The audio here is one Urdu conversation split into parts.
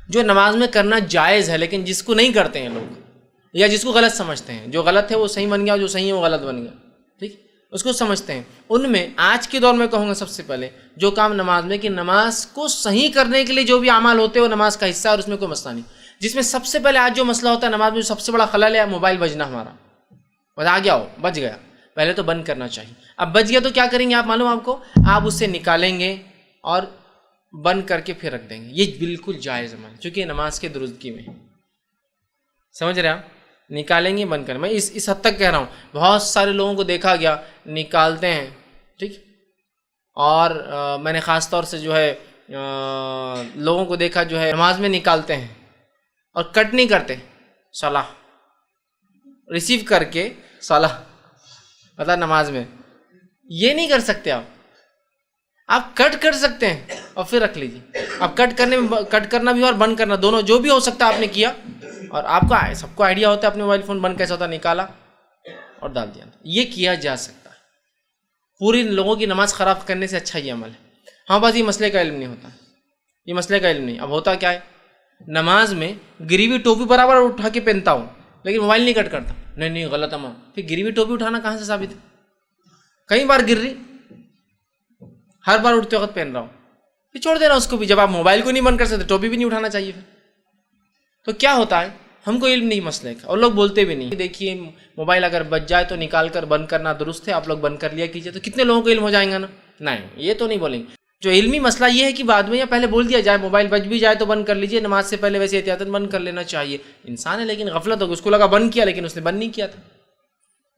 جو نماز میں کرنا جائز ہے لیکن جس کو نہیں کرتے ہیں لوگ، یا جس کو غلط سمجھتے ہیں، جو غلط ہے وہ صحیح بن گیا، جو صحیح ہے وہ غلط بن گیا، ٹھیک، اس کو سمجھتے ہیں، ان میں آج کے دور میں کہوں گا سب سے پہلے جو کام نماز میں کہ نماز کو صحیح کرنے کے لیے جو بھی اعمال ہوتے ہیں وہ نماز کا حصہ ہے اور اس میں کوئی مسئلہ نہیں، جس میں سب سے پہلے آج جو مسئلہ ہوتا ہے نماز میں جو سب سے بڑا خلل ہے موبائل بجنا، ہمارا بس آ گیا ہو، بج گیا، پہلے تو بند کرنا چاہیے، اب بج گیا تو کیا کریں گے آپ معلوم آپ کو، آپ اسے نکالیں گے اور بند کر کے پھر رکھ دیں گے، یہ بالکل جائز عمل ہے چونکہ نماز کے درستگی میں، سمجھ رہے آپ، نکالیں گے بند کریں، میں اس حد تک کہہ رہا ہوں، بہت سارے لوگوں کو دیکھا گیا نکالتے ہیں، ٹھیک، اور میں نے خاص طور سے جو ہے لوگوں کو دیکھا جو ہے نماز میں نکالتے ہیں اور کٹ نہیں کرتے، صلاح ریسیو کر کے صلاح مطلب نماز میں، یہ نہیں کر سکتے آپ کٹ کر سکتے ہیں اور پھر رکھ لیجیے، اب کٹ کرنا بھی اور بند کرنا دونوں جو بھی ہو سکتا ہے آپ نے کیا، اور آپ کا سب کو آئیڈیا ہوتا ہے اپنے موبائل فون بند کیسا ہوتا ہے، نکالا اور ڈال دیا، یہ کیا جا سکتا ہے، پوری لوگوں کی نماز خراب کرنے سے اچھا یہ عمل ہے، ہاں بس یہ مسئلے کا علم نہیں ہوتا، یہ مسئلے کا علم نہیں، اب ہوتا کیا ہے نماز میں گری ہوئی ٹوپی برابر اٹھا کے پہنتا ہوں لیکن موبائل نہیں کٹ کرتا، نہیں غلط عمل، پھر گری ہوئی ٹوپی اٹھانا کہاں سے ثابت ہے، کئی بار گر رہی، ہر بار اٹھتے وقت پہن رہا ہوں، پھر چھوڑ دینا اس کو بھی، جب آپ موبائل کو نہیں بند کر سکتے ٹوپی بھی نہیں اٹھانا چاہیے، پھر تو کیا ہوتا ہے ہم کو علم نہیں مسئلے کا اور لوگ بولتے بھی نہیں، دیکھیے موبائل اگر بچ جائے تو نکال کر بند کرنا درست ہے، آپ لوگ بند کر لیا کیجئے، تو کتنے لوگوں کو علم ہو جائیں گا نا، نہیں یہ تو نہیں بولیں گے، جو علمی مسئلہ یہ ہے کہ بعد میں یا پہلے بول دیا جائے موبائل بچ بھی جائے تو بند کر لیجئے، نماز سے پہلے ویسے احتیاطاً بند کر لینا چاہیے، انسان ہے لیکن غفلت ہوگی، اس کو لگا بند کیا لیکن اس نے بند نہیں کیا تھا،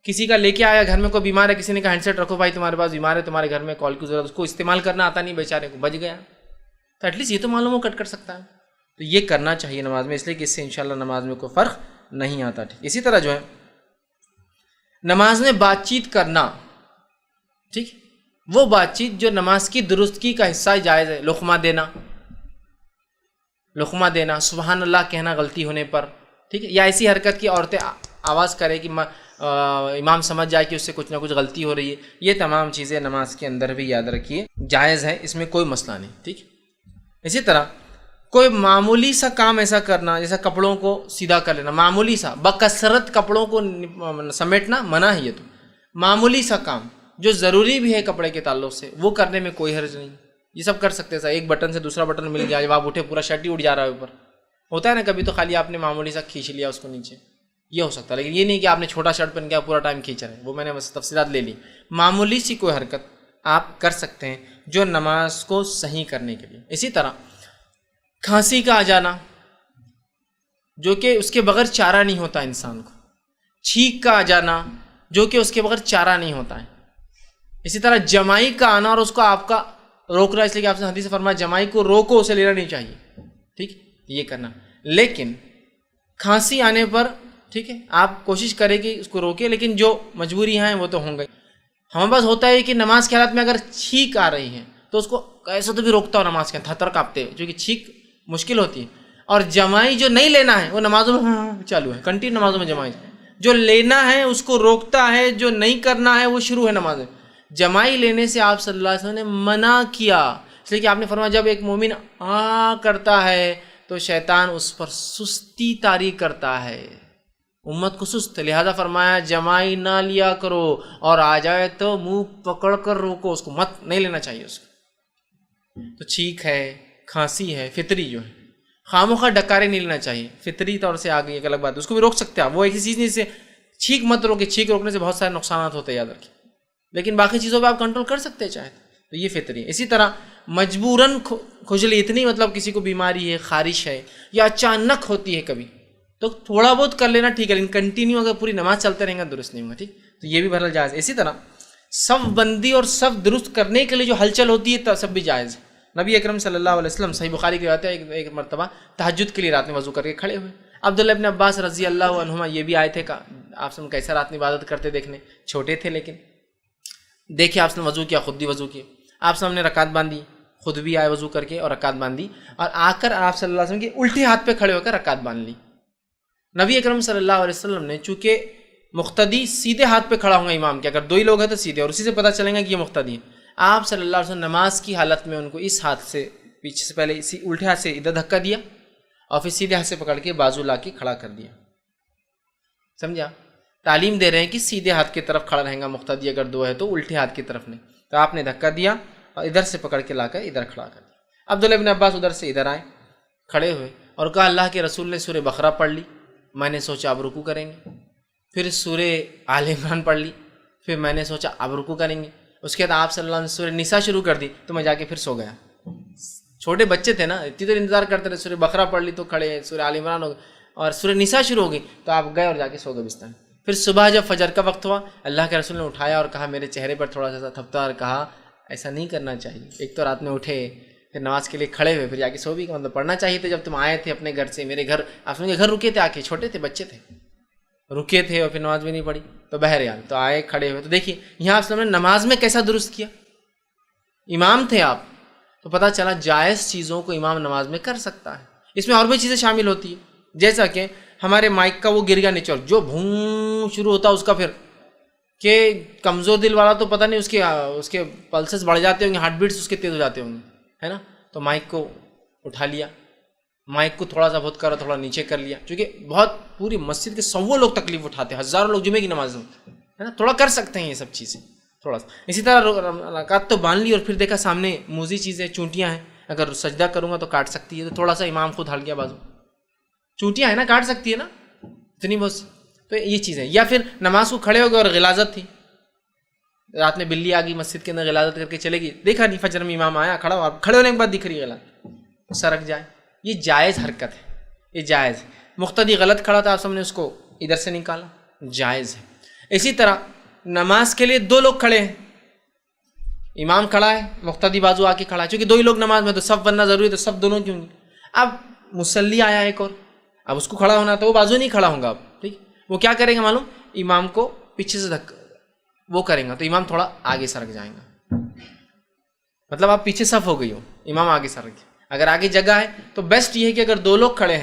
کسی کا لے کے آیا گھر میں کوئی بیمار ہے، کسی نے کہا ہینڈ سیٹ رکھو بھائی تمہارے پاس بیمار ہے تمہارے گھر میں کال کی ضرورت، اس کو استعمال کرنا آتا نہیں بیچارے کو، بچ گیا، تو ایٹ لیسٹ یہ تو معلوم ہو کٹ کر سکتا ہے، تو یہ کرنا چاہیے نماز میں، اس لیے کہ اس سے انشاءاللہ نماز میں کوئی فرق نہیں آتا، ٹھیک، اسی طرح جو ہے نماز میں بات چیت کرنا، ٹھیک، وہ بات چیت جو نماز کی درستگی کا حصہ جائز ہے، لقمہ دینا، سبحان اللہ کہنا غلطی ہونے پر، ٹھیک ہے، یا ایسی حرکت کی عورتیں آواز کرے کہ امام سمجھ جائے کہ اس سے کچھ نہ کچھ غلطی ہو رہی ہے، یہ تمام چیزیں نماز کے اندر بھی یاد رکھیے جائز ہے، اس میں کوئی مسئلہ نہیں، ٹھیک، اسی طرح کوئی معمولی سا کام ایسا کرنا جیسا کپڑوں کو سیدھا کر لینا، معمولی سا بکثرت کپڑوں کو سمیٹنا منع ہے، یہ تو معمولی سا کام جو ضروری بھی ہے کپڑے کے تعلق سے وہ کرنے میں کوئی حرج نہیں، یہ سب کر سکتے ہیں، ایک بٹن سے دوسرا بٹن مل گیا، جب آپ اٹھے پورا شرٹ ہی اٹھ جا رہا ہے اوپر، ہوتا ہے نا کبھی، تو خالی آپ نے معمولی سا کھینچ لیا اس کو نیچے، یہ ہو سکتا ہے، لیکن یہ نہیں کہ آپ نے چھوٹا شرٹ پہن کے پورا ٹائم کھینچ رہے ہیں، وہ میں نے بس تفصیلات لے لی، معمولی سی کوئی حرکت آپ کر سکتے ہیں جو نماز کو صحیح کرنے کے لیے، اسی طرح کھانسی کا آ جانا جو کہ اس کے بغیر چارہ نہیں ہوتا انسان کو، چھینک کا آ جانا جو کہ اس کے بغیر چارہ نہیں ہوتا ہے، اسی طرح جمائی کا آنا اور اس کو آپ کا روکنا، اس لیے کہ آپ نے حدیث سے فرمایا جمائی کو روکو، اسے لینا نہیں چاہیے، ٹھیک، یہ کرنا، لیکن کھانسی آنے پر ٹھیک ہے آپ کوشش کریں کہ اس کو روکے، لیکن جو مجبوری ہیں وہ تو ہوں گے، ہمارے پاس ہوتا ہے کہ نماز کے حالات میں اگر چھینک آ رہی ہے تو اس کو ایسا تو بھی روکتا ہو نماز کے تھر کانپتے ہوئے، جو کہ چھینک مشکل ہوتی ہے، اور جمائی جو نہیں لینا ہے وہ نمازوں میں چالو ہے، کنٹینیو نمازوں میں جمائی، جو لینا ہے اس کو روکتا ہے، جو نہیں کرنا ہے وہ شروع ہے نماز میں، جمائی لینے سے آپ صلی اللہ علیہ وسلم نے منع کیا، اس لیے کہ آپ نے فرمایا جب ایک مومن کرتا ہے تو شیطان اس پر سستی طاری کرتا ہے، امت کو سست، لہذا فرمایا جمائی نہ لیا کرو، اور آ جائے تو منہ پکڑ کر روکو، اس کو مت نہیں لینا چاہیے اس کو، تو چھینک ہے، کھانسی ہے، فطری جو ہے، خاموخواہ ڈکارے نہیں لینا چاہیے، فطری طور سے آ گئی ایک الگ بات ہے، اس کو بھی روک سکتے ہیں آپ، وہ ایسی چیز نہیں، سے چھینک مت روکے، چھینک روکنے سے بہت سارے نقصانات ہوتے ہیں یاد رکھیں، لیکن باقی چیزوں پہ آپ کنٹرول کر سکتے ہیں چاہے تو یہ فطری ہے۔ اسی طرح مجبوراً کھجلی، اتنی مطلب کسی کو بیماری ہے، خارش ہے، یا اچانک ہوتی ہے کبھی، تو تھوڑا بہت کر لینا ٹھیک ہے، لیکن کنٹینیو اگر پوری نماز چلتے رہیں گا درست نہیں ہوگا، ٹھیک، تو یہ بھی بہرحال جائز ہے۔ اسی طرح صف بندی اور صف درست کرنے کے لیے جو ہلچل ہوتی ہے سب بھی جائز ہے۔ نبی اکرم صلی اللہ علیہ وسلم صحیح بخاری کی روایت ہے، ایک مرتبہ تہجد کے لیے رات میں وضو کر کے کھڑے ہوئے، عبداللہ ابن عباس رضی اللہ عنہما یہ بھی آئے تھے، آپ سے کیسا رات میں عبادت کرتے دیکھنے، چھوٹے تھے لیکن دیکھے آپ نے وضو کیا، خود بھی وضو کیا، آپ نے رکعت باندھی، خود بھی آئے وضو کر کے اور رکعت باندھی، اور آ کر آپ صلی اللہ علیہ وسلم کے الٹے ہاتھ پہ کھڑے ہو کر رکعت باندھ لی۔ نبی اکرم صلی اللہ علیہ وسلم نے چونکہ مقتدی سیدھے ہاتھ پہ کھڑا ہوں گا امام کے، اگر دو ہی لوگ ہیں تو سیدھے، اور اسی سے پتہ چلے گا کہ یہ مقتدی ہے، آپ صلی اللہ علیہ وسلم نماز کی حالت میں ان کو اس ہاتھ سے پیچھے سے پہلے اسی الٹے ہاتھ سے ادھر دھکا دیا، اور پھر سیدھے ہاتھ سے پکڑ کے بازو لا کے کھڑا کر دیا. سمجھا؟ تعلیم دے رہے ہیں کہ سیدھے ہاتھ کی طرف کھڑا رہیں گا مقتدی اگر دو ہے تو، الٹے ہاتھ کی طرف نہیں. تو آپ نے دھکا دیا اور ادھر سے پکڑ کے لا کر ادھر کھڑا کر دیا. عبداللہ ابن عباس ادھر سے ادھر آئے، کھڑے ہوئے اور کہا اللہ کے رسول نے سورہ بقرہ پڑھ لی، میں نے سوچا اب رکوع کریں گے. پھر سورہ آل عمران پڑھ لی، پھر میں نے سوچا اب رکوع کریں گے. اس کے بعد آپ صلی اللہ علیہ وسلم نے سورہ نساء شروع کر دی تو میں جا کے پھر سو گیا. چھوٹے بچے تھے نا، اتنی دیر انتظار کرتے رہے، سورہ بقرہ پڑھ لی تو کھڑے، سورہ آل عمران ہو گئی اور سورہ نساء شروع ہو گئی تو آپ گئے اور جا کے سو گئے بستر میں. پھر صبح جب فجر کا وقت ہوا اللہ کے رسول نے اٹھایا اور کہا، میرے چہرے پر تھوڑا سا تھپتا اور کہا ایسا نہیں کرنا چاہیے. ایک تو رات میں اٹھے، پھر نماز کے لیے کھڑے ہوئے، پھر جا کے سو بھی. مطلب پڑھنا چاہیے تھا جب تم آئے تھے اپنے گھر سے میرے گھر. آپ کے گھر رکے تھے، آ کے چھوٹے تھے، بچے تھے، رکے تھے اور پھر نماز بھی نہیں پڑھی. تو بہرحال تو آئے کھڑے ہوئے. تو دیکھیے یہاں آپ نے نماز میں کیسا درست کیا. امام تھے آپ تو پتہ چلا جائز چیزوں کو امام نماز میں کر سکتا ہے. اس میں اور بھی چیزیں شامل ہوتی ہیں، جیسا کہ ہمارے مائک کا وہ گر گیا نیچے، جو بھون شروع ہوتا ہے اس کا، پھر کہ کمزور دل والا تو پتہ نہیں اس کے پلسز بڑھ جاتے ہوں گے، ہارٹ بیٹس اس کے تیز ہو جاتے ہوں گے، ہے نا. تو مائک کو اٹھا لیا، مائک کو تھوڑا سا بہت کرا، تھوڑا نیچے کر لیا، چونکہ بہت پوری مسجد کے 100 لوگ تکلیف اٹھاتے ہیں، ہزاروں لوگ جمعے کی نماز میں، ہے نا. تھوڑا کر سکتے ہیں یہ سب چیزیں تھوڑا سا. اسی طرح رکعت تو باندھ لی اور پھر دیکھا سامنے موزی چیزیں، چونٹیاں ہیں، اگر سجدہ کروں گا تو کاٹ سکتی ہے، تو تھوڑا سا امام خود ہل گیا بازو. چونٹیاں ہیں نا، کاٹ سکتی ہے نا اتنی بہت. تو یہ چیزیں. یا پھر نماز کو کھڑے ہو گئے اور غلاظت تھی، رات میں بلی آ گئی مسجد کے اندر، غلاظت کر کے چلے گی، دیکھا نہیں فجر میں امام آیا کھڑا ہوا، کھڑے ہونے کے بعد دکھ رہی غلاظت، سرک جائے. یہ جائز حرکت ہے، یہ جائز ہے. مقتدی غلط کھڑا تھا، آپ سب نے اس کو ادھر سے نکالا، جائز ہے. اسی طرح نماز کے لیے 2 لوگ کھڑے ہیں، امام کھڑا ہے، مقتدی بازو آ کے کھڑا ہے، چونکہ 2 ہی لوگ نماز میں تو صف بننا ضروری ہے، تو صف دونوں کی ہوں گی. اب مصلی آیا ایک اور، اب اس کو کھڑا ہونا تو وہ بازو نہیں کھڑا ہوں گا. اب ٹھیک، وہ کیا کریں گے معلوم، امام کو پیچھے سے دھکا وہ کریں گا تو امام تھوڑا آگے سرک جائیں گا. مطلب آپ پیچھے صف ہو گئی ہو، امام آگے سرک گیا. اگر آگے جگہ ہے تو بیسٹ یہ ہے کہ اگر 2 لوگ کھڑے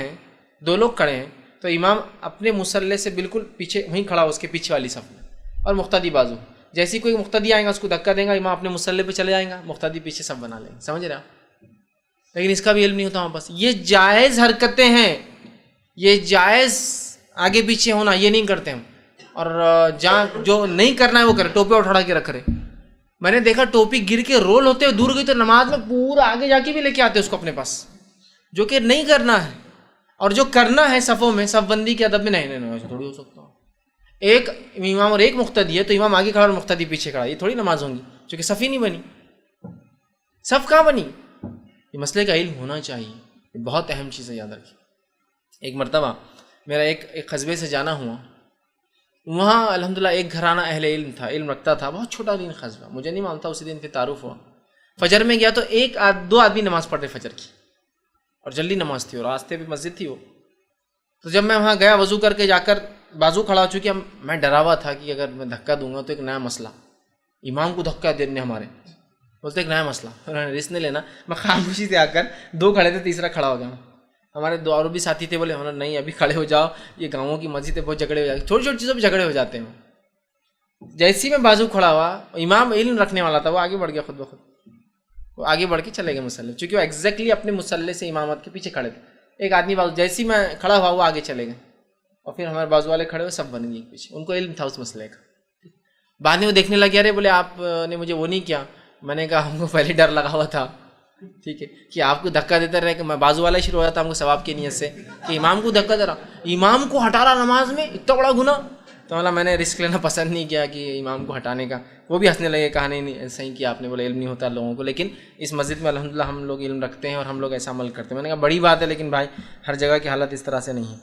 ہیں تو امام اپنے مصلی سے بالکل پیچھے وہیں کھڑا ہو، اس کے پیچھے والی صف میں، اور مقتدی بازو. جیسی کوئی مقتدی آئے گا اس کو دھکا دیں گا، امام اپنے مصلی پہ چلے جائیں گا، مقتدی پیچھے صف بنا لیں گے. سمجھ رہے آپ؟ لیکن اس کا بھی علم نہیں ہوتا ہمارے پاس. یہ جائز حرکتیں ہیں، یہ جائز آگے پیچھے ہونا یہ نہیں کرتے ہم. اور جہاں جو نہیں کرنا ہے وہ کرے، ٹوپی اٹھا کے رکھ رہے. میں نے دیکھا ٹوپی گر کے رول ہوتے ہوئے دور گئی تو نماز میں پورا آگے جا کے بھی لے کے آتے اس کو اپنے پاس، جو کہ نہیں کرنا ہے. اور جو کرنا ہے صفوں میں، صف بندی کے ادب میں، نہیں ایسا تھوڑی ہو سکتا. ایک امام اور ایک مقتدی ہے تو امام آگے کھڑا اور مقتدی پیچھے کھڑا، یہ تھوڑی نماز ہوں گی، چونکہ صف ہی نہیں بنی. صف کہاں بنی؟ یہ مسئلے کا علم ہونا چاہیے، یہ بہت اہم چیز ہے، یاد رکھیے. ایک مرتبہ میرا ایک قصبے سے جانا ہوا، وہاں الحمدللہ ایک گھرانہ اہل علم تھا، علم رکھتا تھا، بہت چھوٹا دین قصبہ، مجھے نہیں معلوم تھا. اسی دن پہ تعارف ہوا. فجر میں گیا تو 2 آدمی نماز پڑھ رہے فجر کی، اور جلدی نماز تھی اور راستے پہ مسجد تھی وہ. تو جب میں وہاں گیا وضو کر کے جا کر بازو کھڑا ہو چکی، میں ڈرا ہوا تھا کہ اگر میں دھکا دوں گا تو ایک نیا مسئلہ، امام کو دھکا دینے ہمارے بولتے ایک نیا مسئلہ، انہوں نے رسک نہیں لینا. میں خاموشی سے آ کر 2 کھڑے تھے، تیسرا کھڑا ہو گیا. ہمارے 2 اور بھی ساتھی تھے، بولے نہیں ابھی کھڑے ہو جاؤ، یہ گاؤں کی مسجد ہے، بہت جھگڑے ہو جاتے ہیں، چھوٹی چھوٹی چیزوں پہ جھگڑے ہو جاتے ہیں. جیسی میں بازو کھڑا ہوا، امام علم رکھنے والا تھا، وہ آگے بڑھ گیا خود بخود، وہ آگے بڑھ کے چلے گئے مصلی، چونکہ وہ ایگزیکٹلی اپنے مصلی سے امامت کے پیچھے کھڑے تھے. ایک آدمی بازو جیسی میں کھڑا ہوا وہ آگے چلے گئے، اور پھر ہمارے بازو والے کھڑے ہوئے، سب بن گئے پیچھے. ان کو علم تھا اس مسئلے کا. بعد میں وہ دیکھنے لگے، ارے بولے آپ نے مجھے وہ نہیں کیا. میں نے کہا ہم کو پہلے ڈر لگا ہوا تھا، ٹھیک ہے، کہ آپ کو دھکا دیتا رہے، کہ میں بازو والا شروع ہو جاتا ہم کو ثواب کی نیت سے کہ امام کو دھکا دے رہا، امام کو ہٹا رہا نماز میں، اتنا بڑا گناہ. تو میں نے رسک لینا پسند نہیں کیا کہ امام کو ہٹانے کا. وہ بھی ہنسنے لگے، کہا نہیں صحیح کیا آپ نے، بولے علم نہیں ہوتا لوگوں کو. لیکن اس مسجد میں الحمدللہ ہم لوگ علم رکھتے ہیں اور ہم لوگ ایسا عمل کرتے ہیں. میں نے کہا بڑی بات ہے، لیکن بھائی ہر جگہ کی حالت اس طرح سے نہیں ہے،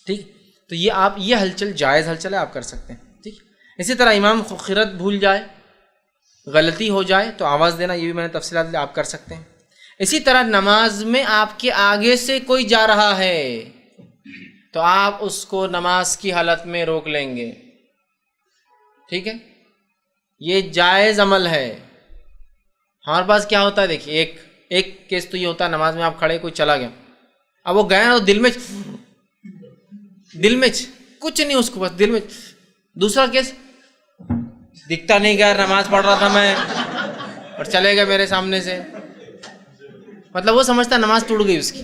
ٹھیک. تو یہ آپ یہ ہلچل جائز ہلچل ہے، آپ کر سکتے ہیں، ٹھیک. اسی طرح امام خرت بھول جائے، غلطی ہو جائے تو آواز دینا، یہ بھی میں نے تفصیلات آپ کر سکتے ہیں. اسی طرح نماز میں آپ کے آگے سے کوئی جا رہا ہے تو آپ اس کو نماز کی حالت میں روک لیں گے، ٹھیک ہے. یہ جائز عمل ہے. ہمارے پاس کیا ہوتا ہے دیکھیے، ایک کیس تو یہ ہوتا ہے نماز میں آپ کھڑے، کوئی چلا گیا، اب وہ گئے اور دل میں کچھ نہیں، اس کو بس دل میں. دوسرا کیس دکھتا نہیں گیا، نماز پڑھ رہا تھا میں اور چلے گئے میرے سامنے سے، مطلب وہ سمجھتا نماز ٹوٹ گئی اس کی.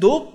2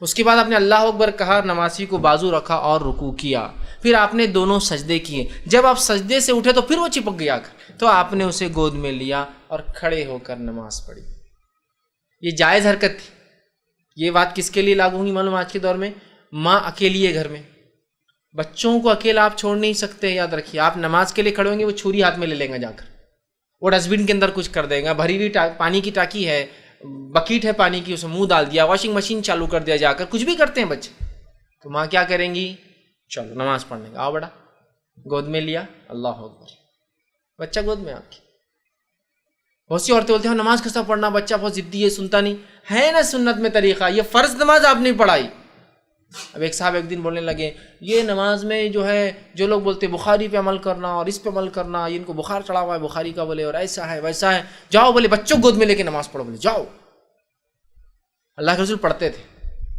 اس کے بعد آپ نے اللہ اکبر کہا، نمازی کو بازو رکھا اور رکوع کیا، پھر آپ نے دونوں سجدے کیے۔ جب آپ سجدے سے اٹھے تو پھر وہ چپک گیا، تو آپ نے اسے گود میں لیا اور کھڑے ہو کر نماز پڑھی۔ یہ جائز حرکت تھی۔ یہ بات کس کے لیے لاگو ہوگی معلوم؟ آج کے دور میں ماں اکیلی ہے گھر میں، بچوں کو اکیلا آپ چھوڑ نہیں سکتے۔ یاد رکھیے، آپ نماز کے لیے کھڑے ہوں گے، وہ چھری ہاتھ میں لے لیں گا جا کر، وہ ڈسٹ بن کے اندر کچھ کر دے گا، بھری ہوئی پانی کی ٹانکی ہے، بکیٹ ہے پانی کی، اسے منہ ڈال دیا، واشنگ مشین چالو کر دیا، جا کر کچھ بھی کرتے ہیں بچے، تو ماں کیا کریں گی؟ چلو نماز پڑھنے کا، آؤ بڑا، گود میں لیا، اللہ اکبر، بچہ گود میں آپ کی۔ بہت سی عورتیں بولتے ہیں نماز کیسا پڑھنا، بچہ بہت ضدی ہے، سنتا نہیں ہے نا۔ سنت میں طریقہ، یہ فرض نماز آپ نے پڑھائی۔ اب ایک صاحب ایک دن بولنے لگے، یہ نماز میں جو ہے، جو لوگ بولتے بخاری پہ عمل کرنا اور اس پہ عمل کرنا، ان کو بخار چڑھا ہوا ہے بخاری کا، بولے، اور ایسا ہے ویسا ہے، جاؤ بولے بچوں گود میں لے کے نماز پڑھو، بولے جاؤ۔ اللہ کے رسول پڑھتے تھے۔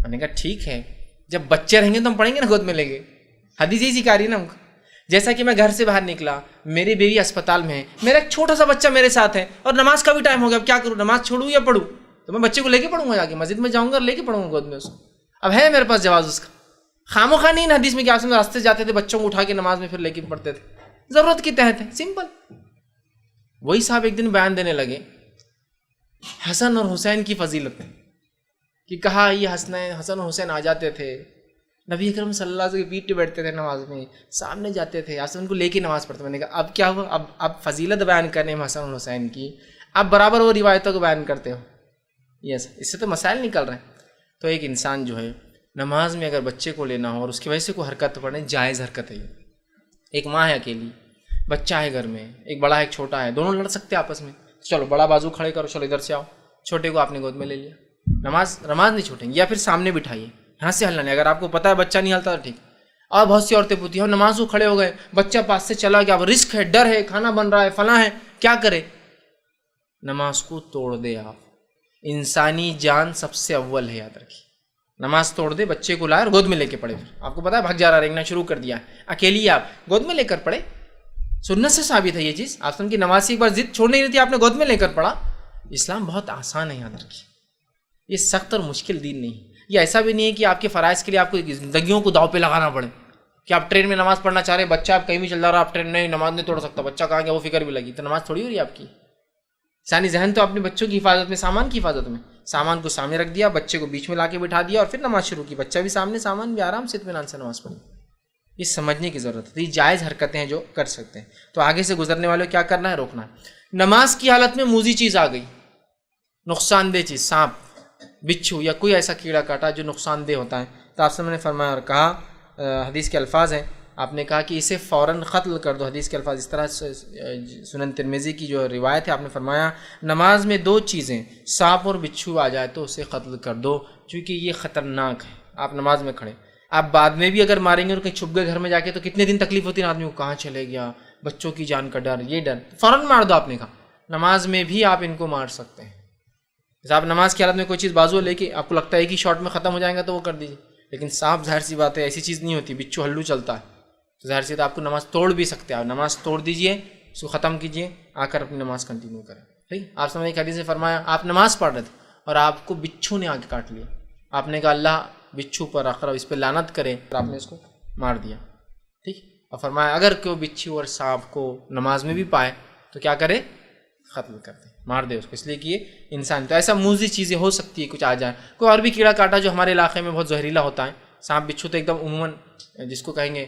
میں نے کہا ٹھیک ہے، جب بچے رہیں گے تو ہم پڑھیں گے نا گود میں لے کے، حدیث یہی سکھا رہی ہے نا ہم کو۔ جیسا کہ میں گھر سے باہر نکلا، میری بیوی اسپتال میں ہے، میرا ایک چھوٹا سا بچہ میرے ساتھ ہے، اور نماز کا بھی ٹائم ہو گیا، اب کیا کروں، نماز چھوڑوں یا پڑھوں؟ تو میں بچے کو لے کے پڑھوں گا، جا کے مسجد میں جاؤں گا اور لے کے پڑھوں گا گود میں اس کو۔ اب ہے میرے پاس جواز اس کا، خاموخواہ نہیں۔ حدیث میں کیا راستے جاتے تھے بچوں کو اٹھا کے نماز میں پھر لے کے پڑھتے تھے، ضرورت کے تحت ہے، سمپل۔ وہی صاحب ایک دن بیان دینے لگے حسن اور حسین کی فضیلت کہ کہا یہ حسن اور حسین آ جاتے تھے، نبی اکرم صلی اللہ علیہ وسلم کے پیٹ پہ بیٹھتے تھے نماز میں، سامنے جاتے تھے، حسن کو لے کے نماز پڑھتے۔ میں نے کہا اب کیا ہوا، اب فضیلت بیان کرنے میں حسن اور حسین کی، اب برابر وہ روایتوں کو بیان کرتے ہو، یس، اس سے تو مسائل نکل رہے ہیں۔ تو ایک انسان جو ہے نماز میں اگر بچے کو لینا ہو اور اس کی وجہ سے کوئی حرکت پڑھے، جائز حرکت ہے یہ۔ ایک ماں ہے اکیلی، بچہ ہے گھر میں، ایک بڑا ہے ایک چھوٹا ہے، دونوں لڑ سکتے ہیں آپس میں، چلو بڑا بازو کھڑے کرو، چلو ادھر سے آؤ، چھوٹے کو آپ نے گود میں لے لیا، نماز نہیں چھوٹیں گے، یا پھر سامنے بٹھائیے، یہاں سے ہلنا نہیں، اگر آپ کو پتہ ہے بچہ نہیں ہلتا تو ٹھیک۔ اور بہت سی عورتیں پوچھتی ہیں نماز کو کھڑے ہو گئے، بچہ پاس سے چلا گیا، اب رسک ہے، ڈر ہے، کھانا بن رہا ہے، فلاں ہے، کیا کرے؟ نماز کو توڑ دے آپ، انسانی جان سب سے اول ہے، یاد رکھیے۔ نماز توڑ دے، بچے کو لائے اور گود میں لے کے پڑھے، پھر آپ کو پتا ہے بھگ جا رہا، رینگنا شروع کر دیا ہے، اکیلی آپ گود میں لے کر پڑھے، سنت سے ثابت ہے یہ چیز۔ آپ کی نماز کی ایک بار ضد چھوڑ نہیں رہی تھی، آپ نے گود میں لے کر پڑھا۔ اسلام بہت آسان ہے، یاد رکھیے، یہ سخت اور مشکل دین نہیں ہے۔ یہ ایسا بھی نہیں ہے کہ آپ کے فرائض کے لیے آپ کو زندگیوں کو داؤ پہ لگانا پڑے، کہ آپ ٹرین میں نماز پڑھنا چاہ رہے، بچہ آپ کہیں بھی چل رہا، آپ ٹرین میں نماز نہیں توڑ سکتا، بچہ کہاں گیا وہ فکر بھی لگی، تو نماز تھوڑی ہو رہی ہے آپ کی۔ ثانی ذہن تو اپنے بچوں کی حفاظت میں، سامان کی حفاظت میں، سامان کو سامنے رکھ دیا، بچے کو بیچ میں لا کے بٹھا دیا اور پھر نماز شروع کی، بچہ بھی سامنے، سامان بھی آرام سے اطمینان سے نماز پڑھی۔ یہ سمجھنے کی ضرورت ہے، یہ جائز حرکتیں ہیں جو کر سکتے ہیں۔ تو آگے سے گزرنے والے کیا کرنا ہے؟ روکنا ہے۔ نماز کی حالت میں موذی چیز آ گئی، نقصان دہ چیز، سانپ، بچھو یا کوئی ایسا کیڑا کاٹا جو نقصان دہ ہوتا ہے، تو آپ سے میں نے فرمایا اور کہا، حدیث کے الفاظ ہیں، آپ نے کہا کہ اسے فوراً قتل کر دو، حدیث کے الفاظ اس طرح، سنن ترمذی کی جو روایت ہے، آپ نے فرمایا نماز میں دو چیزیں، سانپ اور بچھو آ جائے تو اسے قتل کر دو، چونکہ یہ خطرناک ہے۔ آپ نماز میں کھڑے، آپ بعد میں بھی اگر ماریں گے اور کہیں چھپ گئے گھر میں جا کے تو کتنے دن تکلیف ہوتی ہے آدمی کو، کہاں چلے گیا، بچوں کی جان کا ڈر، یہ ڈر، فوراً مار دو۔ آپ نے کہا نماز میں بھی آپ ان کو مار سکتے ہیں۔ جیسے آپ نماز کی حالت میں کوئی چیز بازو لے کے آپ کو لگتا ہے کہ شارٹ میں ختم ہو جائے گا تو وہ کر دیجیے، لیکن سانپ ظاہر سی بات ہے ایسی چیز نہیں ہوتی، بچھو ہلو چلتا ہے، تو ظاہر سی بات آپ کو نماز توڑ بھی سکتے ہیں۔ آپ نماز توڑ دیجئے، اس کو ختم کیجئے، آ کر اپنی نماز کنٹینیو کریں، ٹھیک۔ آپ سمجھ ایک حدیث سے فرمایا، آپ نماز پڑھ رہے تھے اور آپ کو بچھو نے آ کے کاٹ لیا، آپ نے کہا اللہ بچھو پر اقرب، اس پہ لعنت کرے، اور آپ نے اس کو مار دیا، ٹھیک۔ اور فرمایا اگر کوئی بچھو اور سانپ کو نماز میں بھی پائے تو کیا کرے؟ ختم کر دے، مار دے اس کو، اس لیے کہ یہ انسان، تو ایسا موذی چیزیں ہو سکتی ہے، کچھ آ جائے، کوئی اور بھی کیڑا کاٹا جو ہمارے علاقے میں بہت زہریلا ہوتا ہے، سانپ بچھو تو ایک دم عموماً جس کو کہیں گے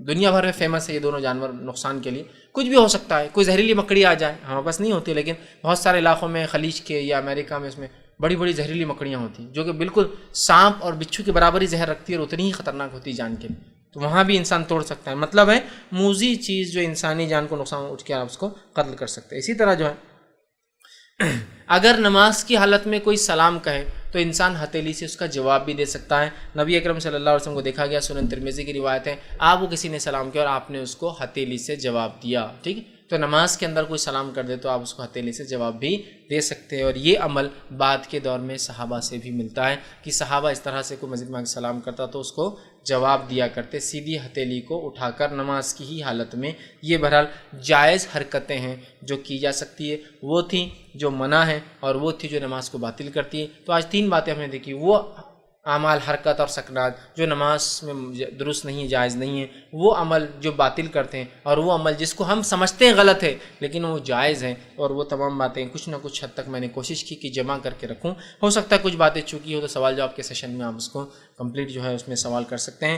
دنیا بھر میں فیمس ہے یہ دونوں جانور نقصان کے لیے، کچھ بھی ہو سکتا ہے، کوئی زہریلی مکڑی آ جائے، ہمارے پاس نہیں ہوتی لیکن بہت سارے علاقوں میں، خلیج کے یا امریکہ میں، اس میں بڑی بڑی زہریلی مکڑیاں ہوتی ہیں جو کہ بالکل سانپ اور بچھو کے برابر ہی زہر رکھتی ہے اور اتنی ہی خطرناک ہوتی ہے جان کے لیے، تو وہاں بھی انسان توڑ سکتا ہے۔ مطلب ہے موذی چیز جو انسانی جان کو نقصان اٹھ کے آپ اس کو قتل کر سکتے ہیں۔ اسی طرح جو ہے اگر نماز کی حالت میں کوئی سلام کہے تو انسان ہتھیلی سے اس کا جواب بھی دے سکتا ہے۔ نبی اکرم صلی اللہ علیہ وسلم کو دیکھا گیا، سنن ترمذی کی روایت ہے، آپ کو کسی نے سلام کیا اور آپ نے اس کو ہتھیلی سے جواب دیا، ٹھیک۔ تو نماز کے اندر کوئی سلام کر دے تو آپ اس کو ہتھیلی سے جواب بھی دے سکتے ہیں، اور یہ عمل بعد کے دور میں صحابہ سے بھی ملتا ہے کہ صحابہ اس طرح سے کوئی مسجد میں سلام کرتا تو اس کو جواب دیا کرتے سیدھی ہتھیلی کو اٹھا کر نماز کی ہی حالت میں۔ یہ بہرحال جائز حرکتیں ہیں جو کی جا سکتی ہے، وہ تھیں جو منع ہیں اور وہ تھی جو نماز کو باطل کرتی ہیں۔ تو آج 3 باتیں ہم نے دیکھی، وہ اعمال حرکت اور سکنات جو نماز میں درست نہیں، جائز نہیں ہے، وہ عمل جو باطل کرتے ہیں، اور وہ عمل جس کو ہم سمجھتے ہیں غلط ہے لیکن وہ جائز ہیں، اور وہ تمام باتیں کچھ نہ کچھ حد تک میں نے کوشش کی کہ جمع کر کے رکھوں۔ ہو سکتا ہے کچھ باتیں چوکی ہو تو سوال جواب کے سیشن میں آپ اس کو کمپلیٹ جو ہے اس میں سوال کر سکتے ہیں۔